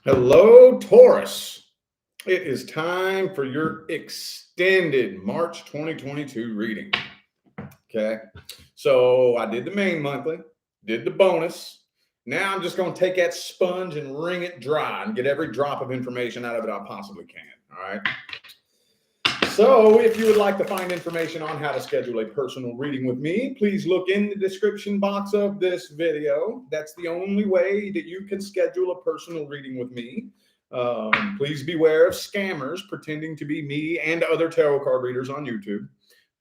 Hello, Taurus. It is time for your extended March 2022 reading. Okay. So I did the main monthly, did the bonus. Now I'm just going to take that sponge and wring it dry and get every drop of information out of it I possibly can. All right. So if you would like to find information on how to schedule a personal reading with me, please look in the description box of this video. That's the only way that you can schedule a personal reading with me. Please beware of scammers pretending to be me and other tarot card readers on YouTube.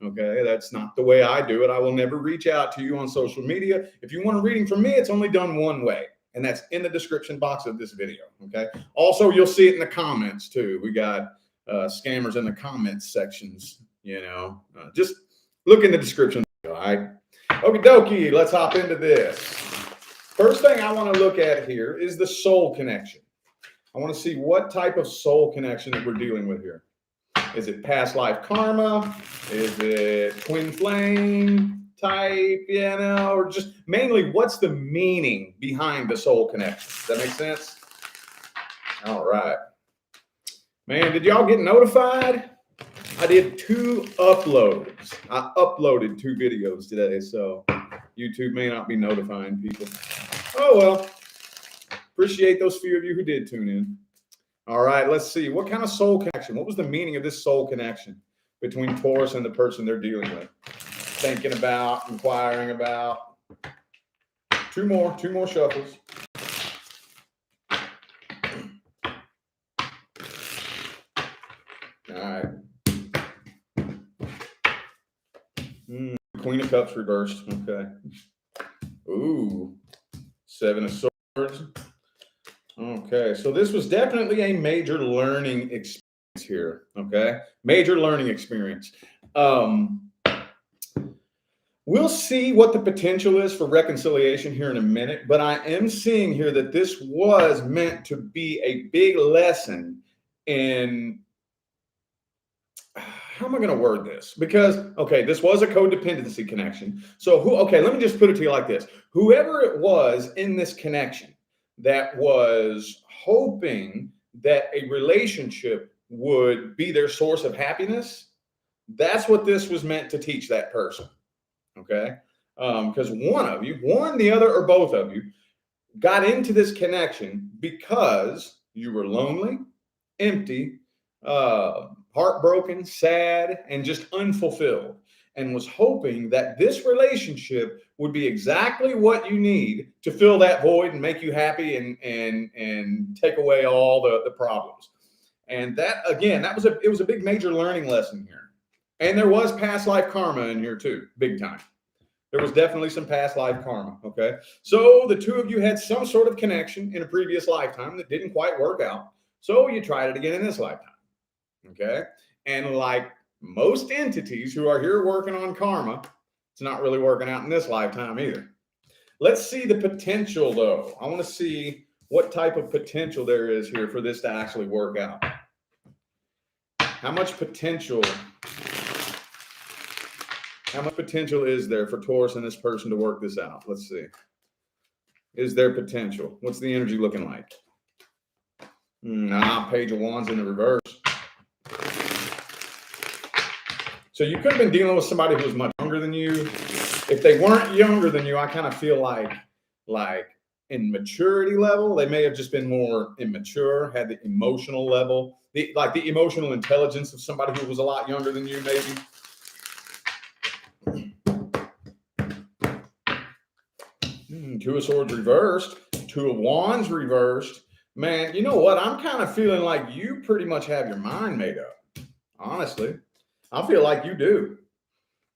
Okay, that's not the way I do it. I will never reach out to you on social media. If you want a reading from me, it's only done one way, and that's in the description box of this video. Okay. Also, you'll see it in the comments too. We got scammers in the comments sections. Just look in the description. All right. Okie dokie. Let's hop into this. First thing I want to look at here is the soul connection. I want to see what type of soul connection that we're dealing with here. Is it past life karma? Is it twin flame type, or just mainly what's the meaning behind the soul connection? Does that make sense? All right. Man, did y'all get notified? I did 2 uploads. I uploaded 2 videos today, so YouTube may not be notifying people. Oh, well. Appreciate those few of you who did tune in. All right, let's see. What kind of soul connection? What was the meaning of this soul connection between Taurus and the person they're dealing with? Thinking about, inquiring about. Two more shuffles. All right. Queen of Cups reversed. Okay. Ooh. 7 of Swords. Okay, so this was definitely a major learning experience here. Okay, major learning experience. We'll see what the potential is for reconciliation here in a minute, but I am seeing here that this was meant to be a big lesson in how am I going to word this? Because, okay, this was a codependency connection. So let me just put it to you like this. Whoever it was in this connection that was hoping that a relationship would be their source of happiness, that's what this was meant to teach that person. Okay. Because one, the other, or both of you got into this connection because you were lonely, empty, heartbroken, sad, and just unfulfilled, and was hoping that this relationship would be exactly what you need to fill that void and make you happy and take away all the problems. And that, again, it was a big major learning lesson here. And there was past life karma in here too, big time. There was definitely some past life karma. Okay. So the two of you had some sort of connection in a previous lifetime that didn't quite work out. So you tried it again in this lifetime. Okay. And like most entities who are here working on karma, it's not really working out in this lifetime either. Let's see the potential though. I want to see what type of potential there is here for this to actually work out. How much potential is there for Taurus and this person to work this out? Let's see. Is there potential? What's the energy looking like? Page of Wands in the reverse. So you could have been dealing with somebody who was much younger than you. If they weren't younger than you, I kind of feel like in maturity level, they may have just been more immature, had the emotional level, the emotional intelligence of somebody who was a lot younger than you, maybe. Two of Swords reversed, 2 of Wands reversed. Man, you know what? I'm kind of feeling like you pretty much have your mind made up. Honestly, I feel like you do.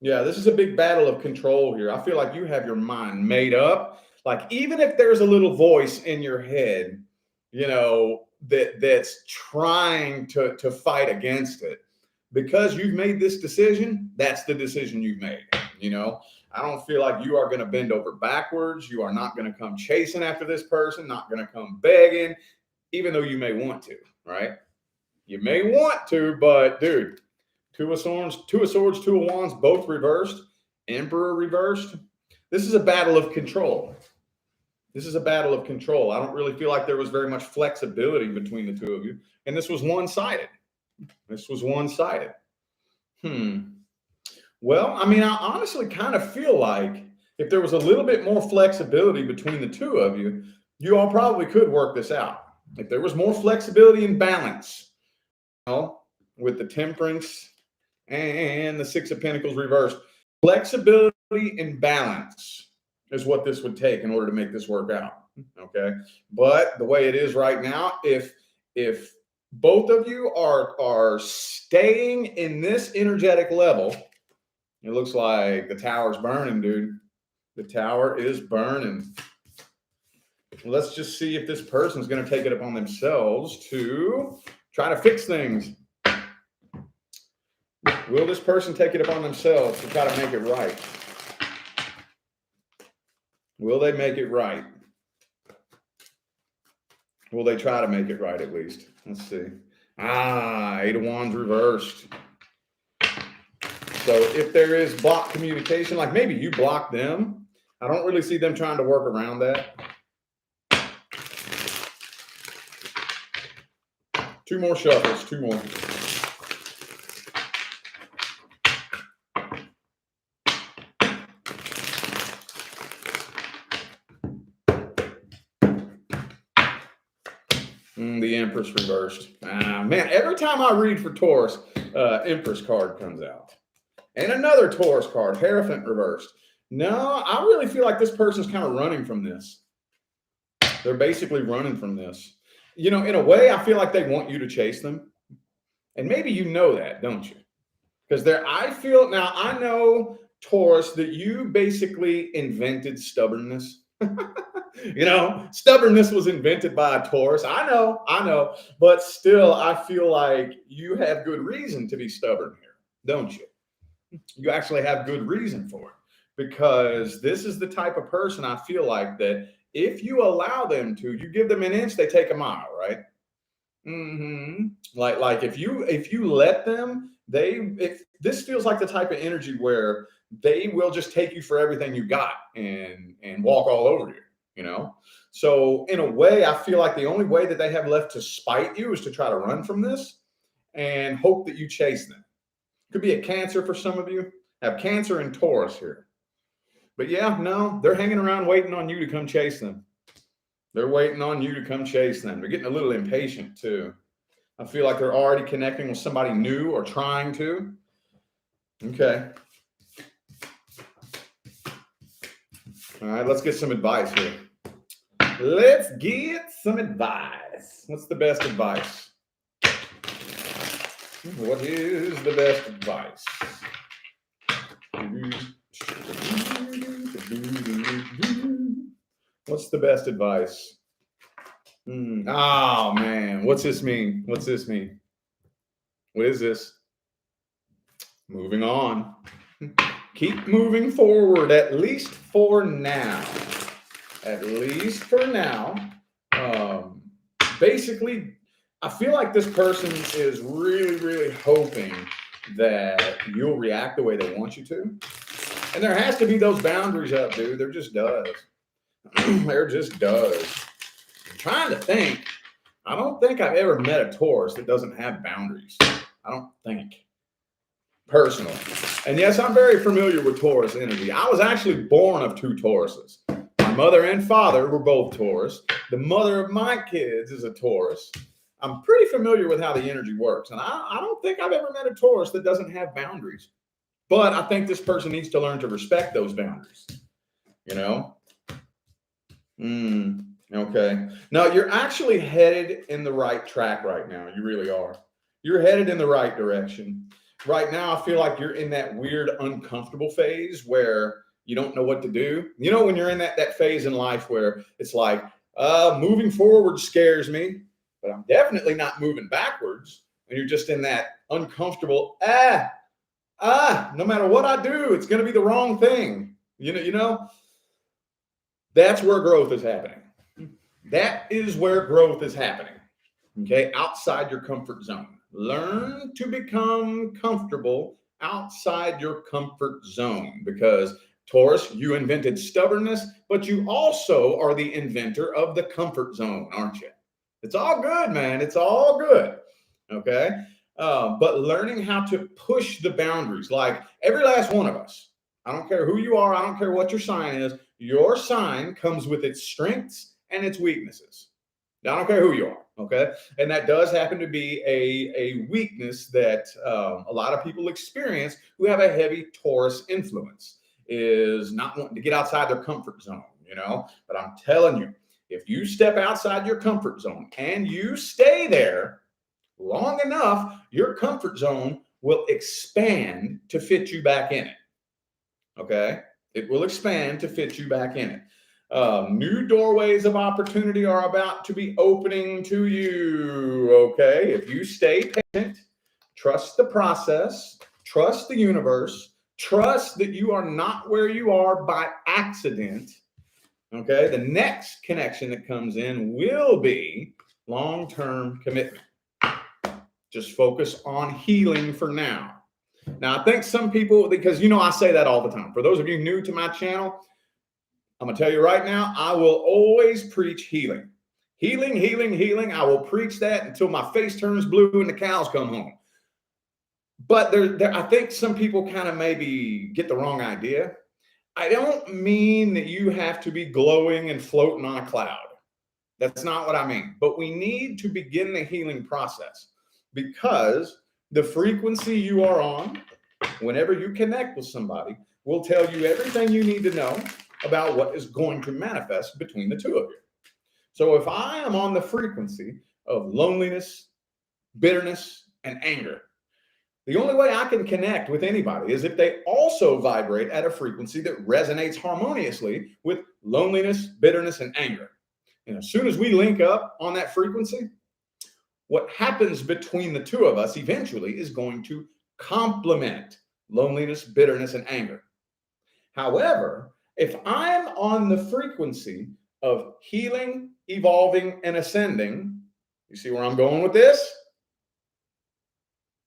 Yeah, this is a big battle of control here. I feel like you have your mind made up. Like, even if there's a little voice in your head, that's trying to fight against it, because you've made this decision, that's the decision you've made. I don't feel like you are going to bend over backwards. You are not going to come chasing after this person, not going to come begging, even though you may want to, right? You may want to, but dude, 2 of Swords, 2 of Wands, both reversed. Emperor reversed. This is a battle of control. This is a battle of control. I don't really feel like there was very much flexibility between the two of you. And this was one-sided. This was one-sided. Well, I mean, I honestly kind of feel like if there was a little bit more flexibility between the two of you, you all probably could work this out. If there was more flexibility and balance, you know, with the Temperance and the Six of Pentacles reversed, flexibility and balance is what this would take in order to make this work out. Okay. But the way it is right now, if both of you are staying in this energetic level, it looks like the tower's burning, dude. The tower is burning. Let's just see if this person's going to take it upon themselves to try to fix things. Will this person take it upon themselves to try to make it right? Will they make it right? Will they try to make it right at least? Let's see. Eight of Wands reversed. So if there is blocked communication, like maybe you block them, I don't really see them trying to work around that. Two more shuffles, two more. The Empress reversed. Man, every time I read for Taurus, Empress card comes out. And another Taurus card, Hierophant reversed. No, I really feel like this person's kind of running from this. They're basically running from this. You know, in a way, I feel like they want you to chase them. And maybe you know that, don't you? Because I know, Taurus, that you basically invented stubbornness. You know, stubbornness was invented by a Taurus. I know. But still, I feel like you have good reason to be stubborn here, don't you? You actually have good reason for it. Because this is the type of person I feel like that if you allow them to, you give them an inch, they take a mile, right? Like if you let them, this feels like the type of energy where they will just take you for everything you got and walk all over you, you know? So in a way, I feel like the only way that they have left to spite you is to try to run from this and hope that you chase them. Could be a Cancer for some of you. Have Cancer and Taurus here. But yeah, no, they're hanging around waiting on you to come chase them. They're waiting on you to come chase them. They're getting a little impatient too. I feel like they're already connecting with somebody new or trying to. Okay. All right, let's get some advice here. Let's get some advice. What's the best advice? What is the best advice? What's the best advice? Oh, man. What's this mean? What's this mean? What is this? Moving on. Keep moving forward, at least for now. At least for now. Basically, I feel like this person is really, really hoping that you'll react the way they want you to. And there has to be those boundaries up, dude. There just does. There just does. I'm trying to think. I don't think I've ever met a Taurus that doesn't have boundaries. I don't think. Personally. And yes, I'm very familiar with Taurus energy. I was actually born of two Tauruses. My mother and father were both Taurus. The mother of my kids is a Taurus. I'm pretty familiar with how the energy works. And I don't think I've ever met a Taurus that doesn't have boundaries. But I think this person needs to learn to respect those boundaries. You know? Okay. Now, you're actually headed in the right track right now. You really are. You're headed in the right direction. Right now, I feel like you're in that weird, uncomfortable phase where you don't know what to do. You know, when you're in that phase in life where it's like, moving forward scares me, but I'm definitely not moving backwards. And you're just in that uncomfortable, no matter what I do, it's going to be the wrong thing. You know, that's where growth is happening. That is where growth is happening. Okay. Outside your comfort zone. Learn to become comfortable outside your comfort zone, because Taurus, you invented stubbornness, but you also are the inventor of the comfort zone, aren't you? It's all good, man. It's all good. Okay. But learning how to push the boundaries, like every last one of us, I don't care who you are, I don't care what your sign is, your sign comes with its strengths and its weaknesses. Now, I don't care who you are. Okay. And that does happen to be a weakness that a lot of people experience who have a heavy Taurus influence, is not wanting to get outside their comfort zone, you know. But I'm telling you, if you step outside your comfort zone and you stay there long enough, your comfort zone will expand to fit you back in it. Okay. It will expand to fit you back in it. New doorways of opportunity are about to be opening to you. Okay. If you stay patient, trust the process, trust the universe, trust that you are not where you are by accident. Okay. The next connection that comes in will be long-term commitment. Just focus on healing for now. Now, I think some people, because I say that all the time. For those of you new to my channel, I'm going to tell you right now, I will always preach healing. Healing, healing, healing. I will preach that until my face turns blue and the cows come home. But I think some people kind of maybe get the wrong idea. I don't mean that you have to be glowing and floating on a cloud. That's not what I mean. But we need to begin the healing process, because the frequency you are on, whenever you connect with somebody, will tell you everything you need to know about what is going to manifest between the two of you. So if I am on the frequency of loneliness, bitterness, and anger, the only way I can connect with anybody is if they also vibrate at a frequency that resonates harmoniously with loneliness, bitterness, and anger. And as soon as we link up on that frequency, what happens between the two of us eventually is going to complement loneliness, bitterness, and anger. However, if I'm on the frequency of healing, evolving, and ascending, you see where I'm going with this?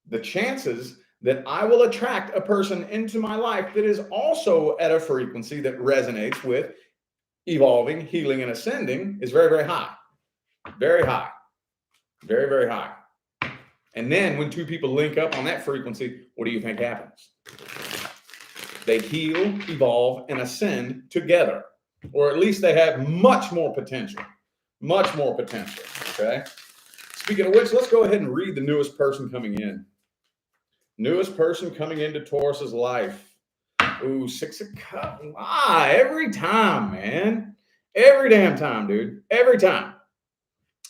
The chances that I will attract a person into my life that is also at a frequency that resonates with evolving, healing, and ascending is very, very high. Very high. Very, very high. And then when two people link up on that frequency, what do you think happens? They heal, evolve, and ascend together. Or at least they have much more potential. Much more potential. Okay? Speaking of which, let's go ahead and read the newest person coming in. Newest person coming into Taurus's life. Ooh, 6 of Cups. Every time, man. Every damn time, dude. Every time.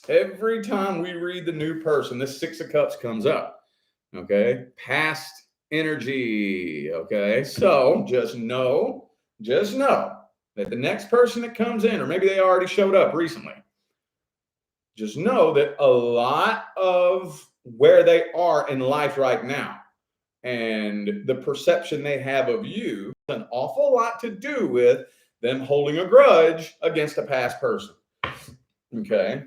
Every time we read the new person, this 6 of Cups comes up. Okay? Past energy. Okay? So just know that the next person that comes in, or maybe they already showed up recently, just know that a lot of where they are in life right now and the perception they have of you has an awful lot to do with them holding a grudge against a past person. Okay?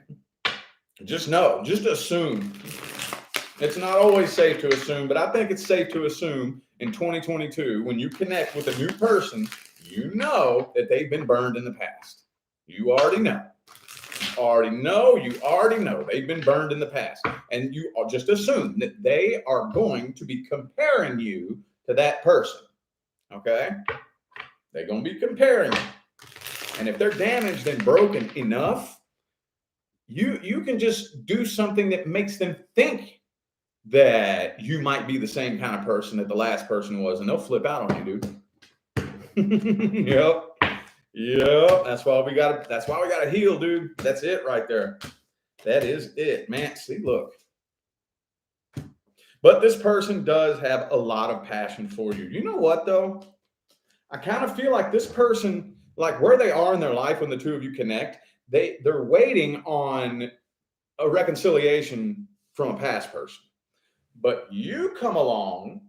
Just know, just assume. It's not always safe to assume, but I think it's safe to assume in 2022, when you connect with a new person, you know that they've been burned in the past. You already know. You already know they've been burned in the past. And you just assume that they are going to be comparing you to that person. Okay? They're going to be comparing you. And if they're damaged and broken enough, you can just do something that makes them think that you might be the same kind of person that the last person was, and they'll flip out on you, dude. Yep. That's why we gotta heal, dude. That's it right there. That is it, man. See, look. But this person does have a lot of passion for you. You know what, though? I kind of feel like this person, like where they are in their life when the two of you connect, they're waiting on a reconciliation from a past person. But you come along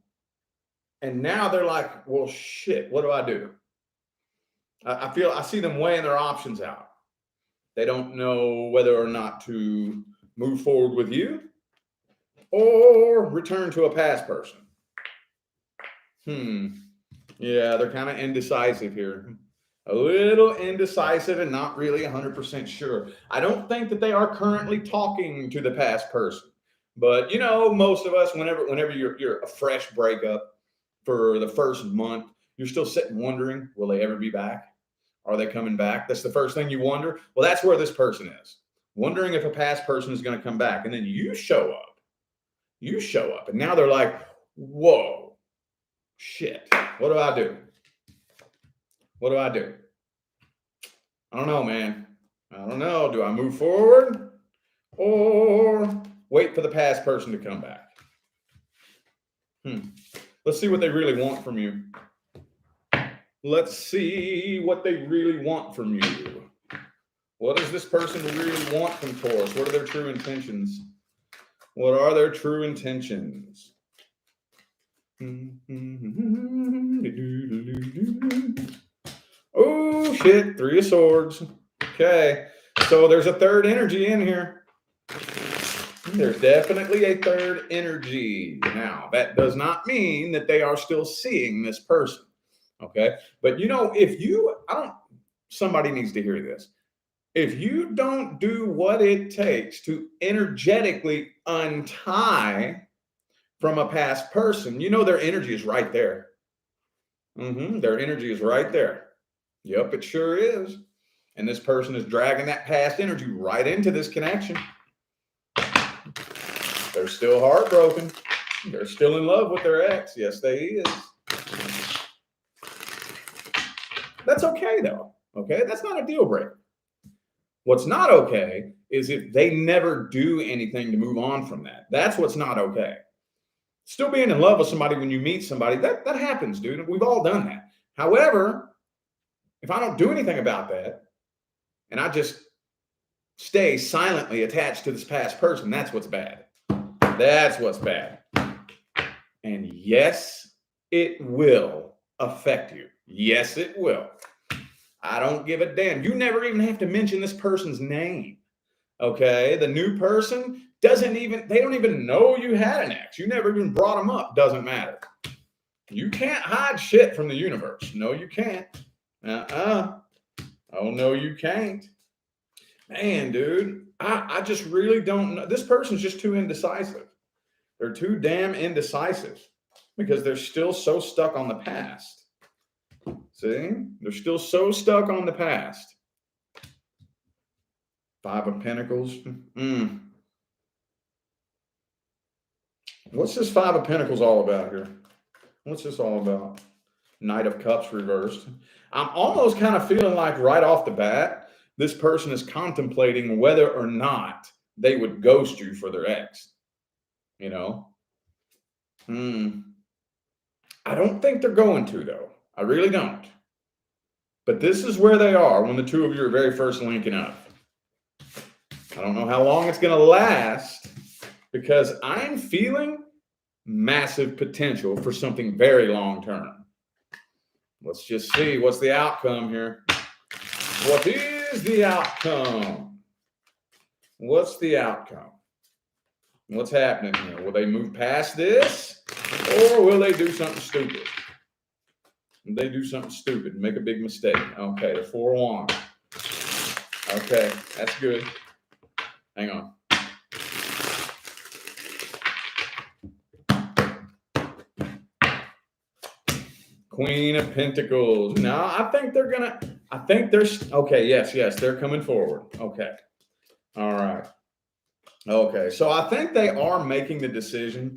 and now they're like, well, shit, what do I do? I see them weighing their options out. They don't know whether or not to move forward with you or return to a past person. Yeah, they're kind of indecisive here. A little indecisive and not really 100% sure. I don't think that they are currently talking to the past person. But most of us, whenever you're a fresh breakup for the first month, you're still sitting wondering, will they ever be back? Are they coming back? That's the first thing you wonder. Well, that's where this person is. Wondering if a past person is going to come back. And then you show up. You show up. And now they're like, whoa, shit. What do I do? What do I do? I don't know, man. I don't know. Do I move forward or wait for the past person to come back? Let's see what they really want from you. Let's see what they really want from you. What does this person really want from Taurus? What are their true intentions? What are their true intentions? Oh, shit. 3 of Swords. Okay. So there's a third energy in here. There's definitely a third energy. Now, that does not mean that they are still seeing this person. Okay. But somebody needs to hear this. If you don't do what it takes to energetically untie from a past person, their energy is right there. Their energy is right there. Yep, it sure is. And this person is dragging that past energy right into this connection. They're still heartbroken. They're still in love with their ex. Yes, they is. That's okay, though. Okay, that's not a deal breaker. What's not okay is if they never do anything to move on from that. That's what's not okay. Still being in love with somebody when you meet somebody, that happens, dude. We've all done that. However, if I don't do anything about that and I just stay silently attached to this past person, that's what's bad. That's what's bad. And yes, it will affect you. Yes, it will. I don't give a damn. You never even have to mention this person's name. Okay? The new person they don't even know you had an ex. You never even brought them up. Doesn't matter. You can't hide shit from the universe. No, you can't. Oh, no, you can't. Man, dude, I just really don't know. This person's just too indecisive. They're too damn indecisive because they're still so stuck on the past. See? They're still so stuck on the past. 5 of Pentacles. What's this 5 of Pentacles all about here? What's this all about? Knight of Cups reversed. I'm almost kind of feeling like right off the bat, this person is contemplating whether or not they would ghost you for their ex. I don't think they're going to, though. I really don't. But this is where they are when the two of you are very first linking up. I don't know how long it's going to last because I'm feeling massive potential for something very long term. Let's just see what's the outcome here. What is the outcome? What's the outcome? What's happening here? Will they move past this or will they do something stupid? Will they do something stupid, make a big mistake? Okay, the 4 of Wands. Okay, that's good. Hang on. Queen of Pentacles. Now, okay, yes, they're coming forward. Okay. All right. Okay, so I think they are making the decision.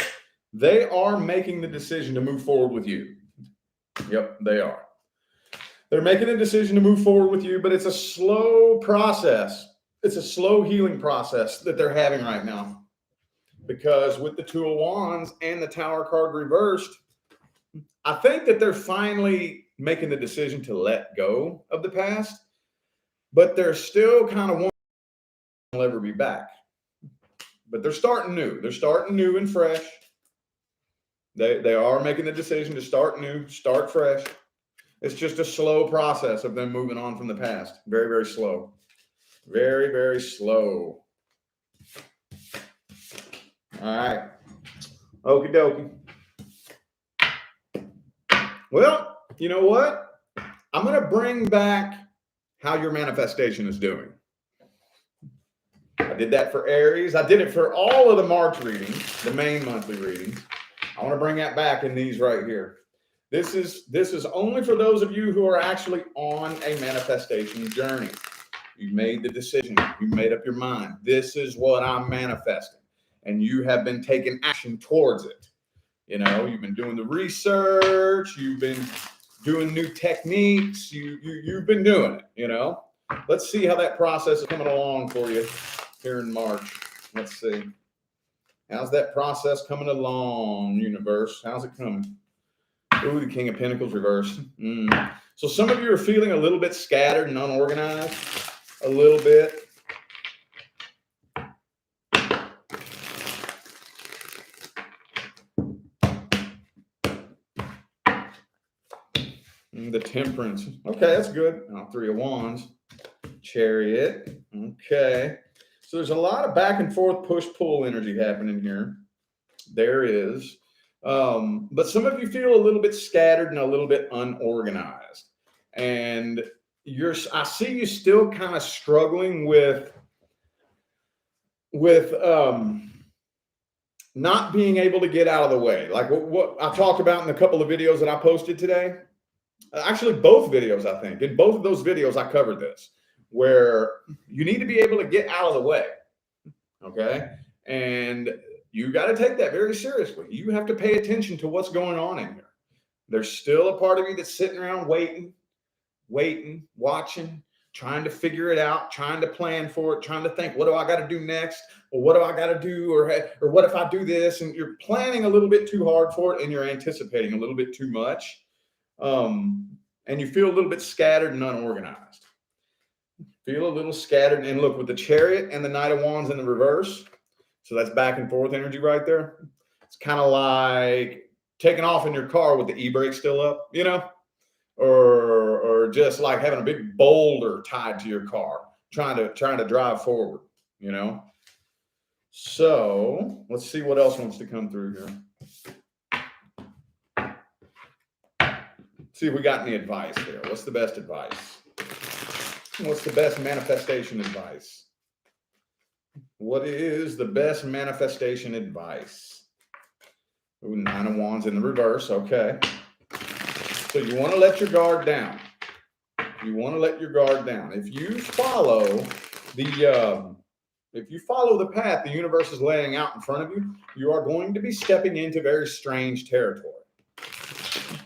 They are making the decision to move forward with you. Yep, they are. They're making a decision to move forward with you, but it's a slow process. It's a slow healing process that they're having right now. Because with the 2 of Wands and the Tower card reversed, I think that they're finally making the decision to let go of the past, but they're still kind of wanting to ever be back. But they're starting new. They're starting new and fresh. They are making the decision to start new, start fresh. It's just a slow process of them moving on from the past. Very, very slow. Very, very slow. All right. Okie dokie. Well, you know what? I'm going to bring back how your manifestation is doing. I did that for Aries. I did it for all of the March readings, the main monthly readings. I want to bring that back in these right here. This is only for those of you who are actually on a manifestation journey. You've made the decision. You've made up your mind. This is what I'm manifesting. And you have been taking action towards it. You know, you've been doing the research. You've been doing new techniques. You've been doing it, you know. Let's see how that process is coming along for you here in March. Let's see. How's that process coming along, universe? How's it coming? Ooh, the King of Pentacles reversed. So some of you are feeling a little bit scattered and unorganized. A little bit. The Temperance. Okay, that's good. Three of Wands. Chariot. Okay. So there's a lot of back and forth, push-pull energy happening here. There is. But some of you feel a little bit scattered and a little bit unorganized. And I see you still kind of struggling with not being able to get out of the way. Like what I talked about in a couple of videos that I posted today. Actually, both videos, I think. In both of those videos, I covered this, where you need to be able to get out of the way. Okay? And you got to take that very seriously. You have to pay attention to what's going on in here. There's still a part of you that's sitting around waiting, watching, trying to figure it out, trying to plan for it, trying to think, what do I got to do next? Or what do I got to do? Or what if I do this? And you're planning a little bit too hard for it, and you're anticipating a little bit too much. And you feel a little bit scattered and unorganized. Feel a little scattered. And look, with the Chariot and the Knight of Wands in the reverse, so that's back and forth energy right there. It's kind of like taking off in your car with the e-brake still up, you know, or just like having a big boulder tied to your car, trying to drive forward, you know. So let's see what else wants to come through here. See if we got any advice here. What's the best advice? What's the best manifestation advice? What is the best manifestation advice? Ooh, Nine of Wands in the reverse. Okay. So you want to let your guard down. You want to let your guard down. If you follow the path the universe is laying out in front of you, you are going to be stepping into very strange territory.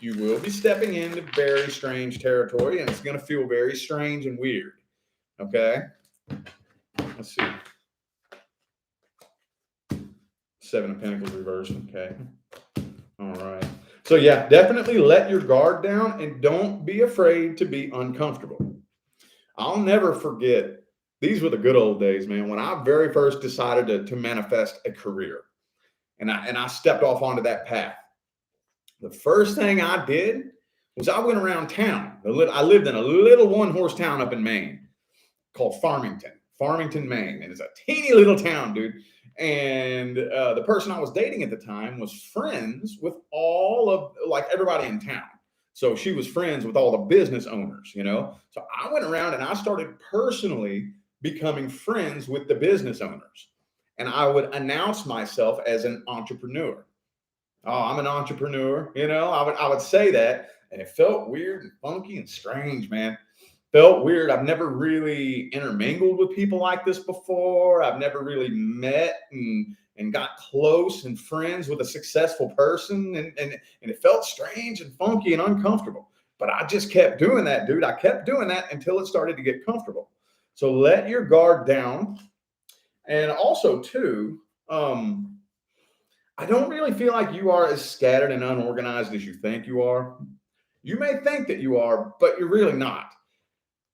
You will be stepping into very strange territory, and it's going to feel very strange and weird. Okay? Let's see. Seven of Pentacles reverse. Okay. All right. So yeah, definitely let your guard down and don't be afraid to be uncomfortable. I'll never forget. These were the good old days, man, when I very first decided to manifest a career, and I stepped off onto that path. The first thing I did was I went around town. I lived in a little one-horse town up in Maine called Farmington, Maine. And it's a teeny little town, dude. And the person I was dating at the time was friends with all of, like, everybody in town. So she was friends with all the business owners, you know. So I went around and I started personally becoming friends with the business owners. And I would announce myself as an entrepreneur. Oh, I'm an entrepreneur, you know, I would say that, and it felt weird and funky and strange, man. Felt weird. I've never really intermingled with people like this before. I've never really met and got close and friends with a successful person, and it felt strange and funky and uncomfortable. But I just kept doing that, dude. I kept doing that until it started to get comfortable. So let your guard down. And also, too, I don't really feel like you are as scattered and unorganized as you think you are. You may think that you are, but you're really not.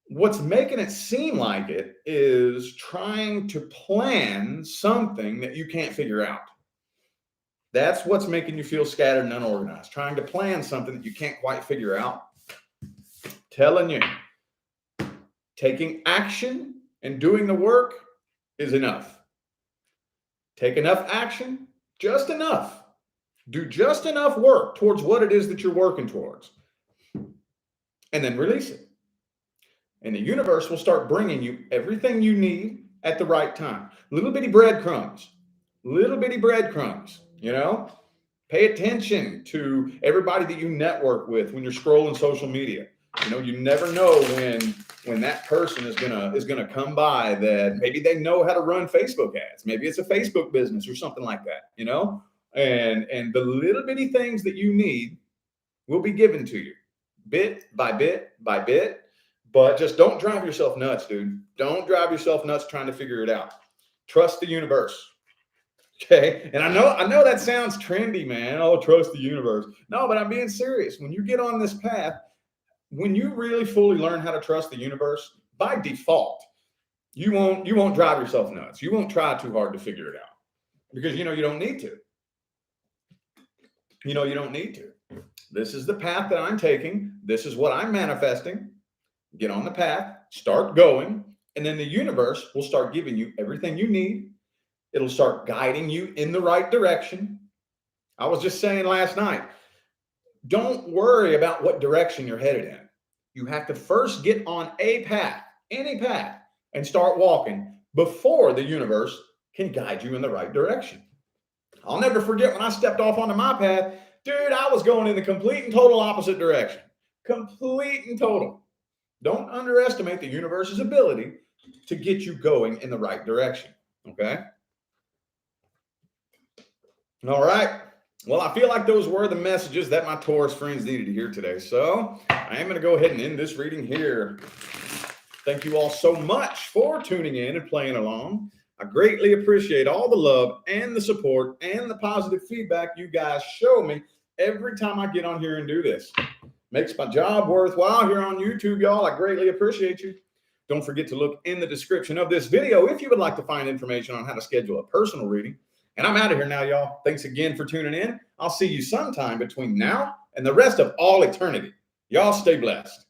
What's making it seem like it is trying to plan something that you can't figure out. That's what's making you feel scattered and unorganized. Trying to plan something that you can't quite figure out. Telling you, taking action and doing the work is enough. Take enough action. Just enough. Do just enough work towards what it is that you're working towards. and then release it. And the universe will start bringing you everything you need at the right time. Little bitty breadcrumbs, little bitty breadcrumbs, you know? Pay attention to everybody that you network with when you're scrolling social media. You know, you never know when that person is gonna come by that maybe they know how to run Facebook ads. Maybe it's a Facebook business or something like that, you know? And the little bitty things that you need will be given to you bit by bit by bit. But just don't drive yourself nuts, dude. Don't drive yourself nuts trying to figure it out. Trust the universe. Okay. And I know that sounds trendy, man. Oh, trust the universe. No, but I'm being serious. When you get on this path, when you really fully learn how to trust the universe, by default, you won't drive yourself nuts. You won't try too hard to figure it out because you don't need to. You don't need to. This is the path that I'm taking. This is what I'm manifesting. Get on the path, start going, and then the universe will start giving you everything you need. It'll start guiding you in the right direction. I was just saying last night, don't worry about what direction you're headed in. You have to first get on a path, any path, and start walking before the universe can guide you in the right direction. I'll never forget when I stepped off onto my path, dude, I was going in the complete and total opposite direction. Complete and total. Don't underestimate the universe's ability to get you going in the right direction. Okay? All right. Well, I feel like those were the messages that my Taurus friends needed to hear today. So I am going to go ahead and end this reading here. Thank you all so much for tuning in and playing along. I greatly appreciate all the love and the support and the positive feedback you guys show me every time I get on here and do this. Makes my job worthwhile here on YouTube, y'all. I greatly appreciate you. Don't forget to look in the description of this video if you would like to find information on how to schedule a personal reading. And I'm out of here now, y'all. Thanks again for tuning in. I'll see you sometime between now and the rest of all eternity. Y'all stay blessed.